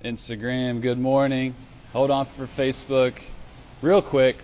Instagram, good morning. Hold on for Facebook. Real quick.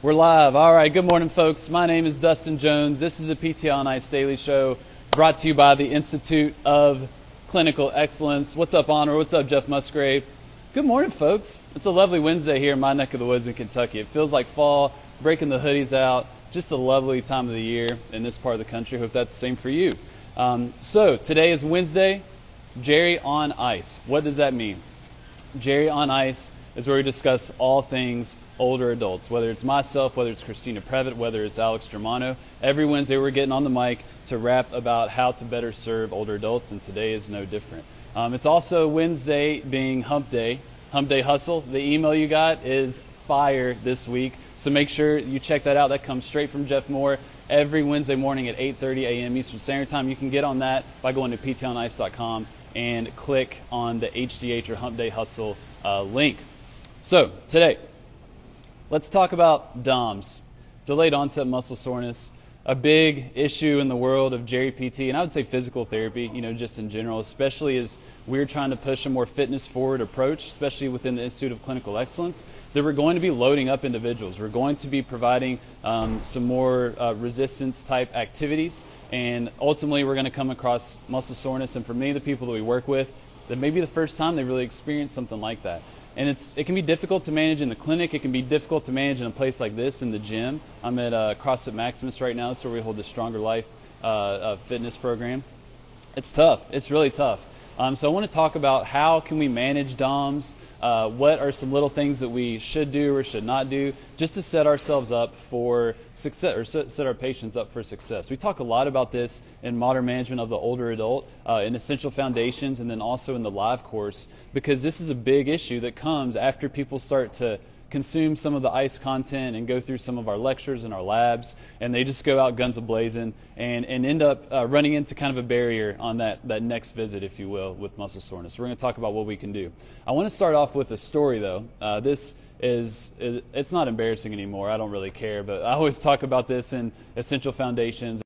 We're live. All right, good morning, folks. My name is Dustin Jones. This is a PTI on Ice Daily Show brought to you by the Institute of Clinical Excellence. What's up, Honor? What's up, Jeff Musgrave? Good morning, folks. It's a lovely Wednesday here in my neck of the woods in Kentucky. It feels like fall, breaking the hoodies out. Just a lovely time of the year in this part of the country. Hope that's the same for you. So today is Wednesday, Jerry on Ice. What does that mean? Jerry on Ice is where we discuss all things older adults, whether it's myself, whether it's Christina Previtt, whether it's Alex Germano. Every Wednesday we're getting on the mic to rap about how to better serve older adults, and today is no different. It's also Wednesday being Hump Day Hustle. The email you got is fire this week, so make sure you check that out. That comes straight from Jeff Moore every Wednesday morning at 8:30 a.m. Eastern Standard Time. You can get on that by going to ptonice.com and click on the HDH or Hump Day Hustle link. So today, let's talk about DOMS, delayed onset muscle soreness, a big issue in the world of Jerry PT, and I would say physical therapy, just in general, especially as we're trying to push a more fitness-forward approach, especially within the Institute of Clinical Excellence, that we're going to be loading up individuals. We're going to be providing some more resistance-type activities, and ultimately we're going to come across muscle soreness, and for many of the people that we work with, that may be the first time they really experience something like that. And it can be difficult to manage in the clinic. It can be difficult to manage in a place like this, in the gym. I'm at CrossFit Maximus right now. That's where we hold the Stronger Life fitness program. It's tough. It's really tough. So I want to talk about how can we manage DOMS, what are some little things that we should do or should not do, just to set ourselves up for success, or set our patients up for success. We talk a lot about this in Modern Management of the Older Adult, in Essential Foundations, and then also in the live course, because this is a big issue that comes after people start to consume some of the ICE content and go through some of our lectures and our labs, and they just go out guns a-blazing and end up running into kind of a barrier on that next visit, if you will, with muscle soreness. We're going to talk about what we can do. I want to start off with a story, though. It's not embarrassing anymore. I don't really care, but I always talk about this in Essential Foundations.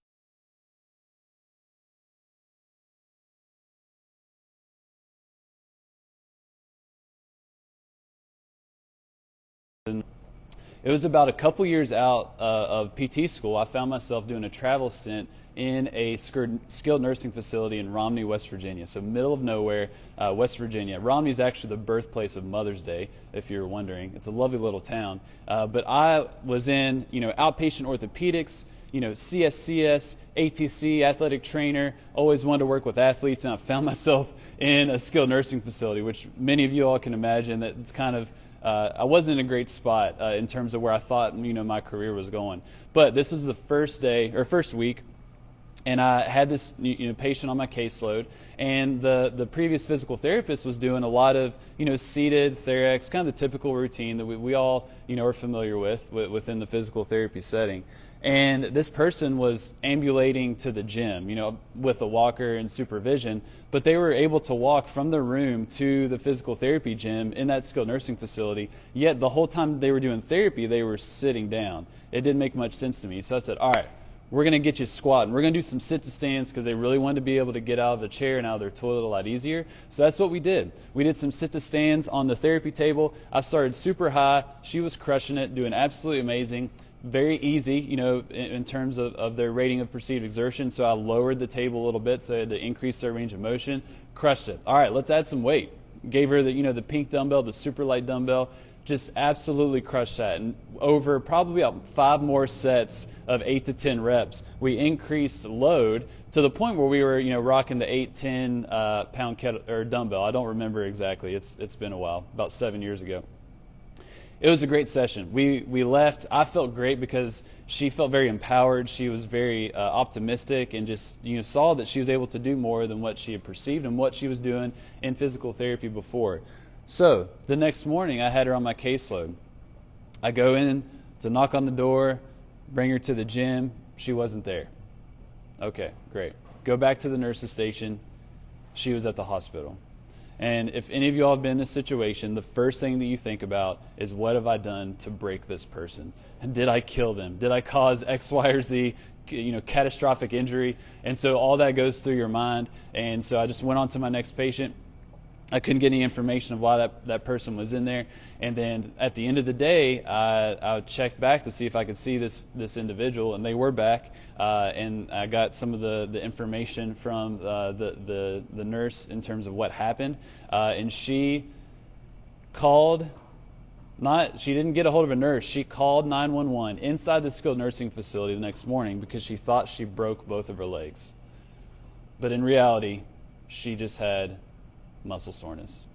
It was about a couple years out of PT school. I found myself doing a travel stint in a skilled nursing facility in Romney, West Virginia. So middle of nowhere, West Virginia. Romney is actually the birthplace of Mother's Day, if you're wondering. It's a lovely little town. But I was in, outpatient orthopedics, CSCS, ATC, athletic trainer, always wanted to work with athletes, and I found myself in a skilled nursing facility, which many of you all can imagine that it's kind of I wasn't in a great spot in terms of where I thought my career was going. But this was the first week, and I had this patient on my caseload, and the previous physical therapist was doing a lot of seated Therex, kind of the typical routine that we all are familiar with within the physical therapy setting. And this person was ambulating to the gym, with a walker and supervision, but they were able to walk from the room to the physical therapy gym in that skilled nursing facility, yet the whole time they were doing therapy, they were sitting down. It didn't make much sense to me. So I said, all right, we're going to get you squatting. We're going to do some sit-to-stands, because they really wanted to be able to get out of the chair and out of their toilet a lot easier. So that's what we did. We did some sit-to-stands on the therapy table. I started super high. She was crushing it, doing absolutely amazing. Very easy, in terms of their rating of perceived exertion. So I lowered the table a little bit, so I had to increase their range of motion. Crushed it. All right, let's add some weight. Gave her the pink dumbbell, the super light dumbbell. Just absolutely crushed that. And over probably about 5 more sets of 8 to 10 reps, we increased load to the point where we were, rocking the 8-10 pound dumbbell. I don't remember exactly. It's been a while, about 7 years ago. It was a great session. We left. I felt great because she felt very empowered. She was very optimistic, and just saw that she was able to do more than what she had perceived and what she was doing in physical therapy before. So the next morning, I had her on my caseload. I go in to knock on the door, bring her to the gym. She wasn't there. Okay, great. Go back to the nurse's station. She was at the hospital. And if any of you all have been in this situation, the first thing that you think about is, what have I done to break this person? And did I kill them? Did I cause X, Y, or Z, catastrophic injury? And so all that goes through your mind. And so I just went on to my next patient. I couldn't get any information of why that person was in there. And then at the end of the day, I checked back to see if I could see this individual, and they were back. And I got some of the information from the nurse in terms of what happened. And she called, she didn't get a hold of a nurse. She called 911 inside the skilled nursing facility the next morning because she thought she broke both of her legs. But in reality, she just had muscle soreness.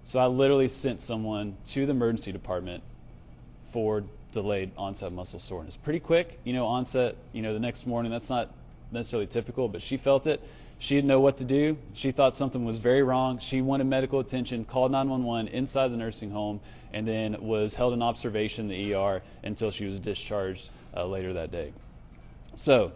So I literally sent someone to the emergency department for delayed onset muscle soreness. Pretty quick, onset, the next morning. That's not necessarily typical, but she felt it. She didn't know what to do. She thought something was very wrong. She wanted medical attention, called 911 inside the nursing home, and then was held in observation in the ER until she was discharged later that day. So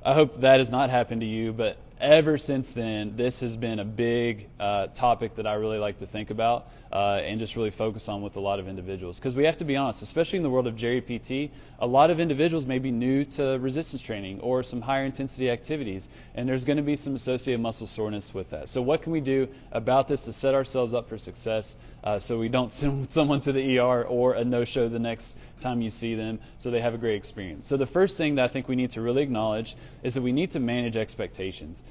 I hope that has not happened to you, but ever since then, this has been a big topic that I really like to think about and just really focus on with a lot of individuals. Because we have to be honest, especially in the world of Jerry PT, a lot of individuals may be new to resistance training or some higher intensity activities, and there's going to be some associated muscle soreness with that. So what can we do about this to set ourselves up for success so we don't send someone to the ER or a no-show the next time you see them so they have a great experience? So the first thing that I think we need to really acknowledge is that we need to manage expectations.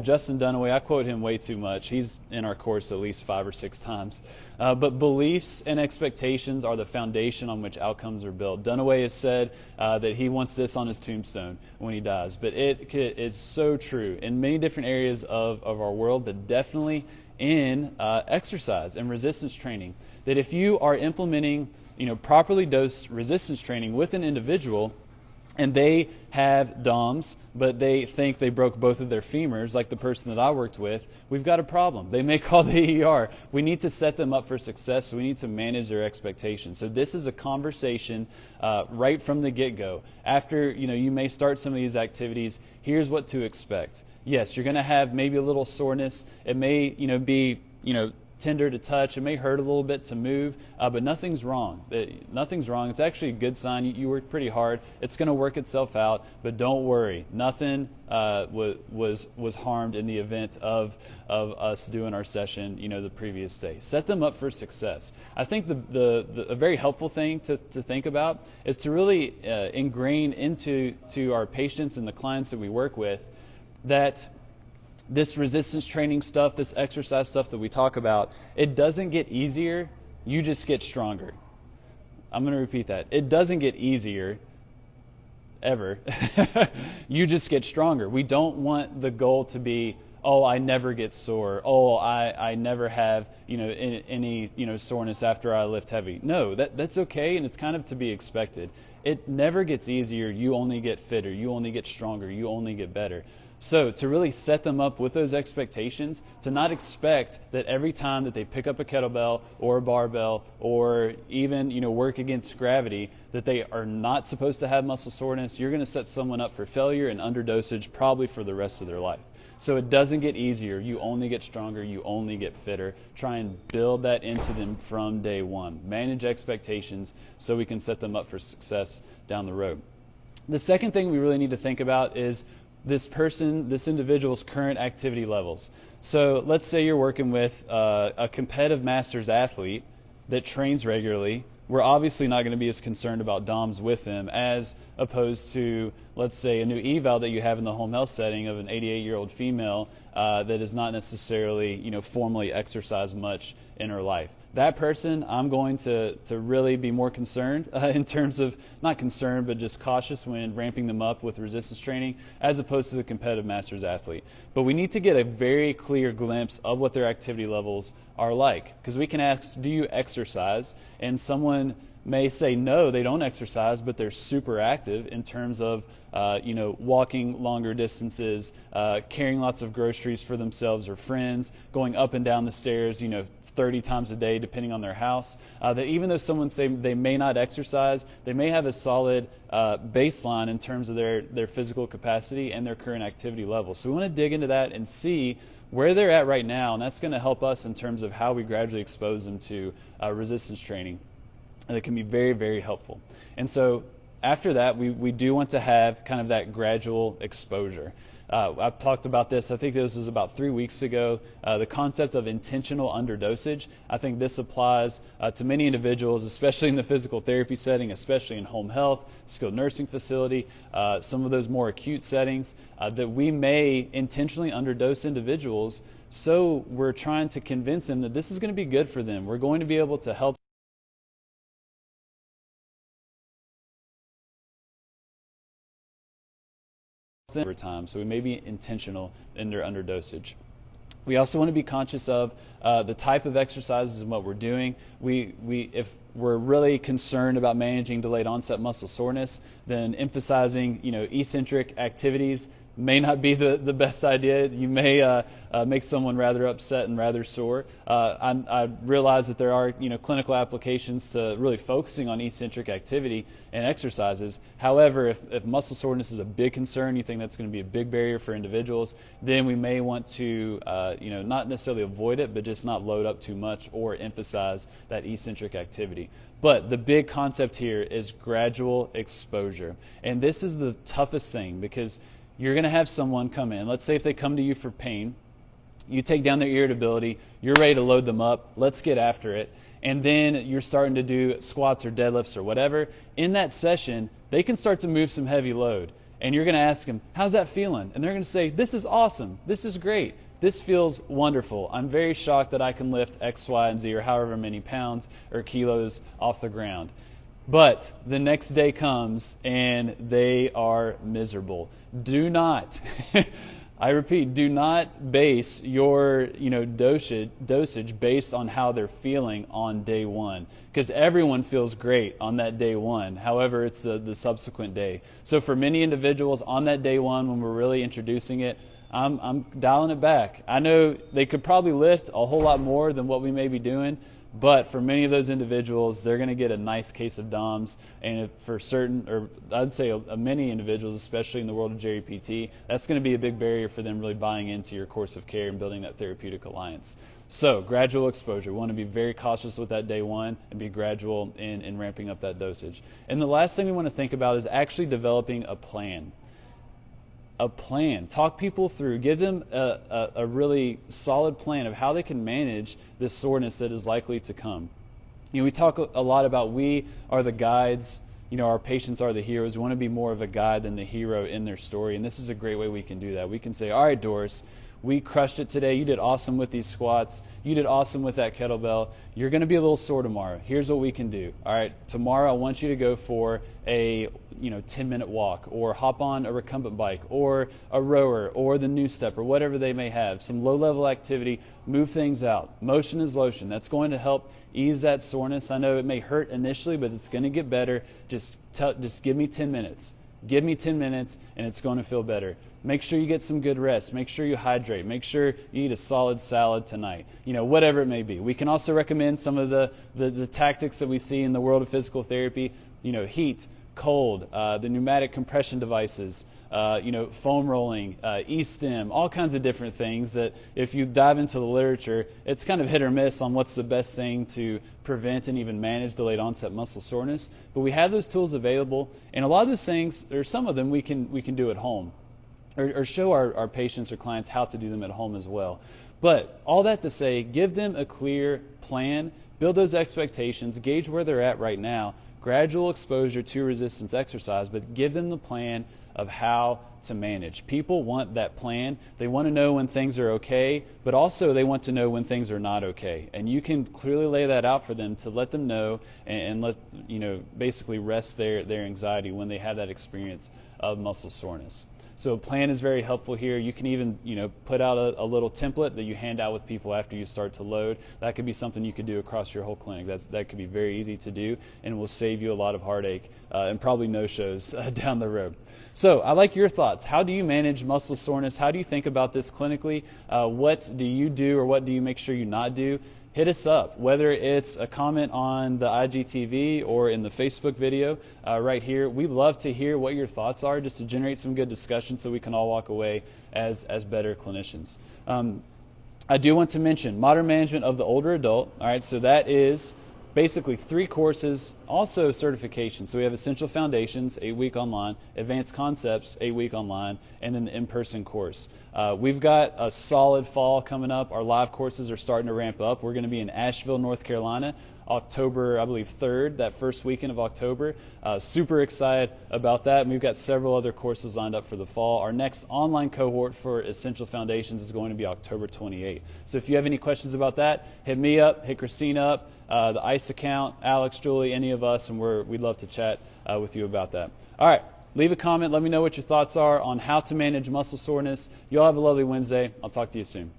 Justin Dunaway, I quote him way too much. He's in our course at least 5 or 6 times. But beliefs and expectations are the foundation on which outcomes are built. Dunaway has said that he wants this on his tombstone when he dies. But it is so true in many different areas of our world, but definitely in exercise and resistance training. That if you are implementing properly dosed resistance training with an individual, and they have DOMS, but they think they broke both of their femurs, like the person that I worked with, we've got a problem. They may call the ER. We need to set them up for success. So we need to manage their expectations. So this is a conversation right from the get-go. After you may start some of these activities, here's what to expect. Yes, you're going to have maybe a little soreness. It may be tender to touch. It may hurt a little bit to move, but nothing's wrong. Nothing's wrong. It's actually a good sign. You worked pretty hard. It's going to work itself out, but don't worry. Nothing was harmed in the event of us doing our session, the previous day. Set them up for success. I think a very helpful thing to think about is to really ingrain into our patients and the clients that we work with that this resistance training stuff, this exercise stuff that we talk about, it doesn't get easier, you just get stronger. I'm going to repeat that. It doesn't get easier, ever. You just get stronger. We don't want the goal to be, oh, I never get sore. Oh, I never have, any soreness after I lift heavy. No, that's okay, and it's kind of to be expected. It never gets easier. You only get fitter. You only get stronger. You only get better. So to really set them up with those expectations, to not expect that every time that they pick up a kettlebell or a barbell or even work against gravity, that they are not supposed to have muscle soreness, you're going to set someone up for failure and underdosage probably for the rest of their life. So it doesn't get easier. You only get stronger. You only get fitter. Try and build that into them from day one. Manage expectations so we can set them up for success down the road. The second thing we really need to think about is this individual's current activity levels. So let's say you're working with a competitive masters athlete that trains regularly. We're obviously not going to be as concerned about DOMS with them as opposed to, let's say, a new eval that you have in the home health setting of an 88-year-old female that is not necessarily, formally exercised much in her life. That person, I'm going to really be more concerned in terms of, not concerned, but just cautious when ramping them up with resistance training as opposed to the competitive masters athlete. But we need to get a very clear glimpse of what their activity levels are like. Because we can ask, do you exercise? And someone may say no, they don't exercise, but they're super active in terms of walking longer distances, carrying lots of groceries for themselves or friends, going up and down the stairs, 30 times a day depending on their house. That even though someone say they may not exercise, they may have a solid baseline in terms of their physical capacity and their current activity level. So we want to dig into that and see where they're at right now, and that's going to help us in terms of how we gradually expose them to resistance training. And it can be very, very helpful. And so after that, we do want to have kind of that gradual exposure. I've talked about this, I think this was about 3 weeks ago, the concept of intentional underdosage. I think this applies to many individuals, especially in the physical therapy setting, especially in home health, skilled nursing facility, some of those more acute settings, that we may intentionally underdose individuals. So we're trying to convince them that this is going to be good for them. We're going to be able to help them over time. So we may be intentional in their underdosage. We also want to be conscious of the type of exercises and what we're doing. If we're really concerned about managing delayed onset muscle soreness, then emphasizing eccentric activities may not be the best idea. You may make someone rather upset and rather sore. I realize that there are clinical applications to really focusing on eccentric activity and exercises. However, if muscle soreness is a big concern, you think that's going to be a big barrier for individuals, then we may want to not necessarily avoid it, but just not load up too much or emphasize that eccentric activity. But the big concept here is gradual exposure. And this is the toughest thing, because you're going to have someone come in. Let's say if they come to you for pain, you take down their irritability, you're ready to load them up, let's get after it, and then you're starting to do squats or deadlifts or whatever. In that session, they can start to move some heavy load, and you're going to ask them, how's that feeling? And they're going to say, this is awesome, this is great, this feels wonderful. I'm very shocked that I can lift X, Y, and Z, or however many pounds or kilos off the ground. But the next day comes and they are miserable. Do not, I repeat, do not base your dosage based on how they're feeling on day one, because everyone feels great on that day one. However, it's the subsequent day. So for many individuals on that day one, when we're really introducing it, I'm dialing it back. I know they could probably lift a whole lot more than what we may be doing, but for many of those individuals, they're going to get a nice case of DOMS. And for certain, or I'd say many individuals, especially in the world of JRPT, that's going to be a big barrier for them really buying into your course of care and building that therapeutic alliance. So gradual exposure. We want to be very cautious with that day one and be gradual in ramping up that dosage. And the last thing we want to think about is actually developing a plan. A plan. Talk people through. Give them a really solid plan of how they can manage this soreness that is likely to come. We talk a lot about we are the guides. Our patients are the heroes. We want to be more of a guide than the hero in their story. And this is a great way we can do that. We can say, all right, Doris, we crushed it today. You did awesome with these squats. You did awesome with that kettlebell. You're going to be a little sore tomorrow. Here's what we can do. All right, tomorrow I want you to go for a 10-minute walk, or hop on a recumbent bike, or a rower, or the new step, or whatever they may have. Some low-level activity. Move things out. Motion is lotion. That's going to help ease that soreness. I know it may hurt initially, but it's going to get better. Just give me 10 minutes. Give me 10 minutes and it's going to feel better. Make sure you get some good rest. Make sure you hydrate. Make sure you eat a solid salad tonight. Whatever it may be. We can also recommend some of the tactics that we see in the world of physical therapy. Heat, cold, the pneumatic compression devices, foam rolling, E-stim, all kinds of different things that if you dive into the literature, it's kind of hit or miss on what's the best thing to prevent and even manage delayed onset muscle soreness. But we have those tools available, and a lot of those things, or some of them, we can do at home, or show our patients or clients how to do them at home as well. But all that to say, give them a clear plan, build those expectations, gauge where they're at right now, gradual exposure to resistance exercise, but give them the plan of how to manage. People want that plan. They want to know when things are okay, but also they want to know when things are not okay. And you can clearly lay that out for them to let them know and let basically rest their anxiety when they have that experience of muscle soreness. So a plan is very helpful here. You can even put out a little template that you hand out with people after you start to load. That could be something you could do across your whole clinic. That could be very easy to do and will save you a lot of heartache and probably no-shows down the road. So I like your thoughts. How do you manage muscle soreness? How do you think about this clinically? What do you do, or what do you make sure you not do? Hit us up, whether it's a comment on the IGTV or in the Facebook video right here. We'd love to hear what your thoughts are, just to generate some good discussion so we can all walk away as better clinicians. I do want to mention modern management of the older adult. All right, so that is basically 3 courses, also certifications. So we have Essential Foundations, 8-week online, Advanced Concepts, 8-week online, and then the in-person course. We've got a solid fall coming up. Our live courses are starting to ramp up. We're going to be in Asheville, North Carolina, October, I believe, 3rd, that first weekend of October. Super excited about that. And we've got several other courses lined up for the fall. Our next online cohort for Essential Foundations is going to be October 28th. So if you have any questions about that, hit me up, hit Christina up, the ICE account, Alex, Julie, any of us, and we'd love to chat with you about that. All right, leave a comment. Let me know what your thoughts are on how to manage muscle soreness. You all have a lovely Wednesday. I'll talk to you soon.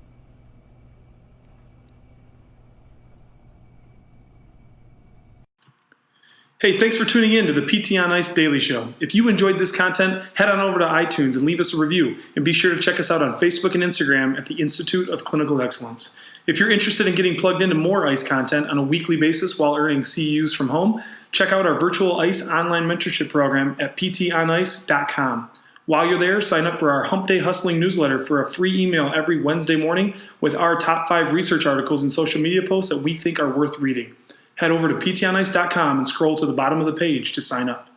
Hey, thanks for tuning in to the PT on Ice Daily Show. If you enjoyed this content, head on over to iTunes and leave us a review. And be sure to check us out on Facebook and Instagram at the Institute of Clinical Excellence. If you're interested in getting plugged into more ICE content on a weekly basis while earning CEUs from home, check out our virtual ICE online mentorship program at ptonice.com. While you're there, sign up for our Hump Day Hustling newsletter for a free email every Wednesday morning with our top 5 research articles and social media posts that we think are worth reading. Head over to ptonice.com and scroll to the bottom of the page to sign up.